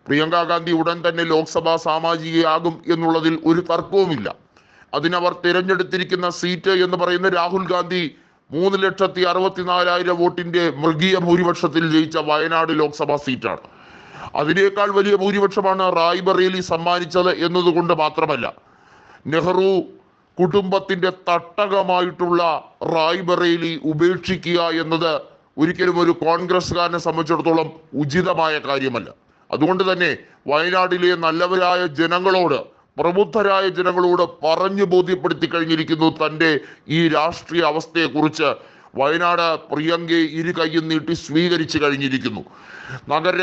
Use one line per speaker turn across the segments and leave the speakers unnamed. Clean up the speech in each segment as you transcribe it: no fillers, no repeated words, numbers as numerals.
പ്രിയങ്ക ഗാന്ധി ഉടൻ തന്നെ ലോക്സഭാ സാമാജികയാകും എന്നുള്ളതിൽ ഒരു തർക്കവുമില്ല. അതിനവർ തിരഞ്ഞെടുത്തിരിക്കുന്ന സീറ്റ് എന്ന് പറയുന്ന രാഹുൽ ഗാന്ധി 3,64,000 വോട്ടിന്റെ മൃഗീയ ഭൂരിപക്ഷത്തിൽ ജയിച്ച വയനാട് ലോക്സഭാ സീറ്റാണ്. അതിനേക്കാൾ വലിയ ഭൂരിപക്ഷമാണ് റായ്ബറേലി സമ്മാനിച്ചത് എന്നതുകൊണ്ട് മാത്രമല്ല, നെഹ്റു കുടുംബത്തിന്റെ തട്ടകമായിട്ടുള്ള റായ്ബറേലി ഉപേക്ഷിക്കുക എന്നത് ഒരിക്കലും ഒരു കോൺഗ്രസ്സുകാരനെ സംബന്ധിച്ചിടത്തോളം ഉചിതമായ കാര്യമല്ല. അതുകൊണ്ട് തന്നെ വയനാട്ടിലെ നല്ലവരായ ജനങ്ങളോട്, പ്രബുദ്ധരായ ജനങ്ങളോട് പറഞ്ഞു ബോധ്യപ്പെടുത്തി കഴിഞ്ഞിരിക്കുന്നു തൻ്റെ ഈ രാഷ്ട്രീയ അവസ്ഥയെക്കുറിച്ച്. വയനാട് പ്രിയങ്കയെ ഇരു കൈയും നീട്ടി സ്വീകരിച്ചു കഴിഞ്ഞിരിക്കുന്നു. നഗര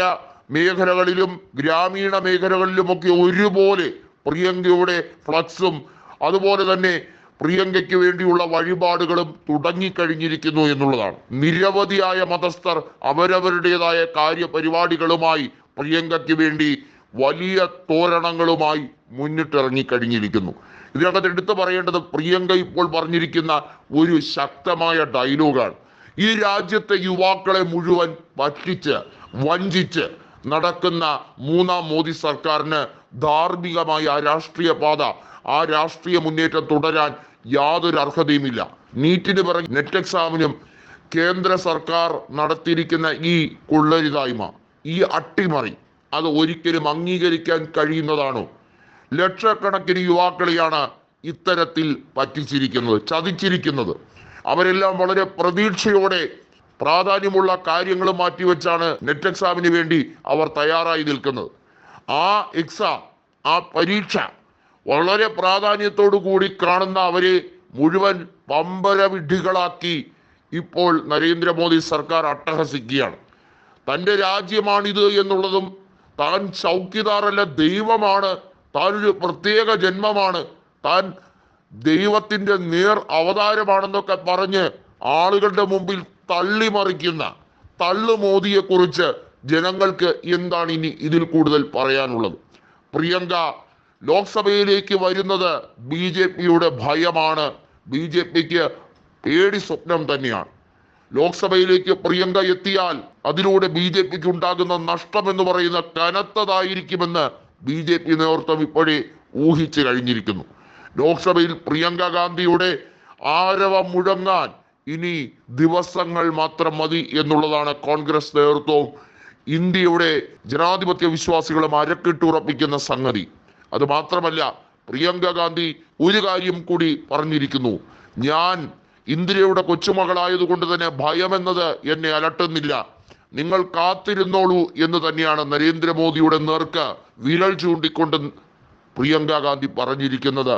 മേഖലകളിലും ഗ്രാമീണ മേഖലകളിലുമൊക്കെ ഒരുപോലെ പ്രിയങ്കയുടെ ഫ്ലക്സും അതുപോലെ തന്നെ പ്രിയങ്കയ്ക്ക് വേണ്ടിയുള്ള വഴിപാടുകളും തുടങ്ങിക്കഴിഞ്ഞിരിക്കുന്നു എന്നുള്ളതാണ്. നിരവധിയായ മതസ്ഥർ അവരവരുടേതായ കാര്യപരിപാടികളുമായി പ്രിയങ്കയ്ക്ക് വേണ്ടി വലിയ തോരണങ്ങളുമായി മുന്നിട്ടിറങ്ങിക്കഴിഞ്ഞിരിക്കുന്നു. ഇതിനകത്ത് എടുത്തു പറയേണ്ടത് പ്രിയങ്ക ഇപ്പോൾ പറഞ്ഞിരിക്കുന്ന ഒരു ശക്തമായ ഡയലോഗാണ്. ഈ രാജ്യത്തെ യുവാക്കളെ മുഴുവൻ പറ്റിച്ച് വഞ്ചിച്ച് നടക്കുന്ന മൂന്നാം മോദി സർക്കാരിന് ധാർമ്മികമായി ആ രാഷ്ട്രീയ പാത, ആ രാഷ്ട്രീയ മുന്നേറ്റം തുടരാൻ യാതൊരു അർഹതയുമില്ല. നീറ്റിന് പിറകെ നെറ്റ് എക്സാമിനും കേന്ദ്ര സർക്കാർ നടത്തിയിരിക്കുന്ന ഈ കൊള്ളരുതായ്മ, ഈ അട്ടിമറി, അത് ഒരിക്കലും അംഗീകരിക്കാൻ കഴിയുന്നതാണോ? ലക്ഷക്കണക്കിന് യുവാക്കളെയാണ് ഇത്തരത്തിൽ പറ്റിച്ചിരിക്കുന്നത്, ചതിച്ചിരിക്കുന്നത്. അവരെല്ലാം വളരെ പ്രതീക്ഷയോടെ പ്രാധാന്യമുള്ള കാര്യങ്ങൾ മാറ്റിവെച്ചാണ് നെറ്റ് എക്സാമിന് വേണ്ടി അവർ തയ്യാറായി നിൽക്കുന്നത്. ആ എക്സാം, ആ പരീക്ഷ വളരെ പ്രാധാന്യത്തോടു കൂടി കാണുന്ന അവരെ മുഴുവൻ പമ്പരവിഡ്ഢികളാക്കി ഇപ്പോൾ നരേന്ദ്രമോദി സർക്കാർ അട്ടഹസിക്കുകയാണ്. തൻ്റെ രാജ്യമാണിത് എന്നുള്ളതും, താൻ ചൗക്കിദാറല്ല ദൈവമാണ്, താൻ ഒരു പ്രത്യേക ജന്മമാണ്, താൻ ദൈവത്തിന്റെ നേർ അവതാരമാണെന്നൊക്കെ പറഞ്ഞ് ആളുകളുടെ മുമ്പിൽ തള്ളിമറിക്കുന്ന തള്ളു മോദിയെ കുറിച്ച് ജനങ്ങൾക്ക് എന്താണ് ഇനി ഇതിൽ കൂടുതൽ പറയാനുള്ളത്? പ്രിയങ്ക ലോക്സഭയിലേക്ക് വരുന്നത് BJPയുടെ ഭയമാണ്, BJPക്ക് പേടി സ്വപ്നം തന്നെയാണ്. ലോക്സഭയിലേക്ക് പ്രിയങ്ക എത്തിയാൽ അതിലൂടെ BJPക്ക് ഉണ്ടാകുന്ന നഷ്ടം എന്ന് പറയുന്ന കനത്തതായിരിക്കുമെന്ന് BJP നേതൃത്വം ഇപ്പോഴേ ഊഹിച്ചു കഴിഞ്ഞിരിക്കുന്നു. ലോക്സഭയിൽ പ്രിയങ്ക ഗാന്ധിയുടെ ആരവം മുഴങ്ങാൻ ഇനി ദിവസങ്ങൾ മാത്രം മതി എന്നുള്ളതാണ് കോൺഗ്രസ് നേതൃത്വവും ഇന്ത്യയുടെ ജനാധിപത്യ വിശ്വാസികളും അരക്കിട്ടുറപ്പിക്കുന്ന സംഗതി. അത് മാത്രമല്ല, പ്രിയങ്ക ഗാന്ധി ഒരു കാര്യം കൂടി പറഞ്ഞിരിക്കുന്നു: ഞാൻ ഇന്ദിരയുടെ കൊച്ചുമകളായതുകൊണ്ട് തന്നെ ഭയമെന്നത് എന്നെ അലട്ടുന്നില്ല, നിങ്ങൾ കാത്തിരുന്നോളൂ എന്ന് തന്നെയാണ് നരേന്ദ്രമോദിയുടെ നേർക്ക് വിരൽ ചൂണ്ടിക്കൊണ്ട് പ്രിയങ്ക ഗാന്ധി പറഞ്ഞിരിക്കുന്നത്.